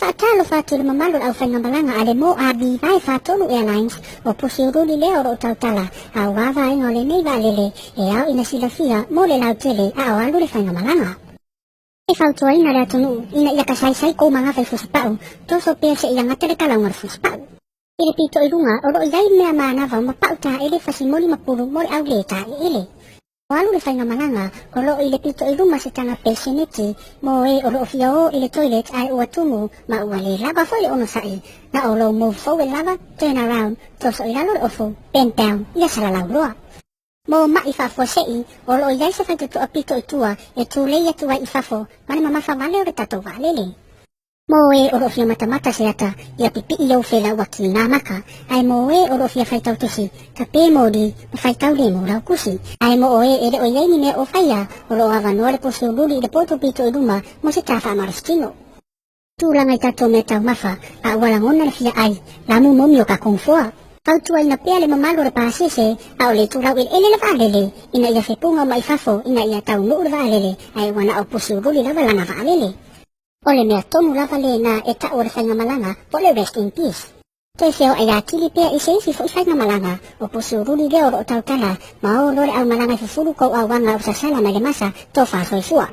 Whaatalo whātua mamalu au whainga malanga ale mo abi vai whātonu airlines o pusi uruli leo ro tautala au wawa ingo le nei walele e au ina silafia mo le lau tele a o alu le whainga malanga. E whautua ina rea tonu ina ia kasai ko mga whai fusipau toso pia se ia ngatere kalaunga fusipau. Ile pito i runga o ro iai mea maanava mapau ta ele whasimoli mapuru mo le au le ta ele. O alu le whainga malanga, o lo i le pito i ruma se tanga peseneti, mo e o lo ofia o i le toilet ai ua tumu, ma ua le lava fo le ono sai, na o lo move forward lava, turn around, toso i lalo le ofo, bend down, ia salalau loa. Mo ma i fafo sei, o lo i aise whaitutu a pito i tua, e tu le ia tua i fafo, mane mamafa wale o le tato walele. Mo e o lo ofia matamata se ata, ia pipi i au whela waki nā maka, ai mo e o lo ofia whaitau tusi, ka pē mōri, ma whaitau le mo rau kusi. Ai mo e e le o iei mea o whaia, o lo avanua le posi uruli i le poto pito i ruma, mo se tāwha marastino. Tūlanga i tato me tau mafa, a walangona le fia ai, lamu momi o ka kongfoa. Kautua ina pea le mamalo le pāsese, a o le tūrau il ele le waalele, ina ia whepunga mai fafo, ina ia tau nuu le waalele, ai wana o posi uruli lava lana waalele. O le mea tonu lava le na e ta o le whainga malanga, po le rest in peace. Toi feo ai atili pea i seisi fo i whainga malanga, o posi uruli leo ro o tautala, ma o lore au malanga i fufuru kou au wanga o sasala mai le masa, to wha soifua.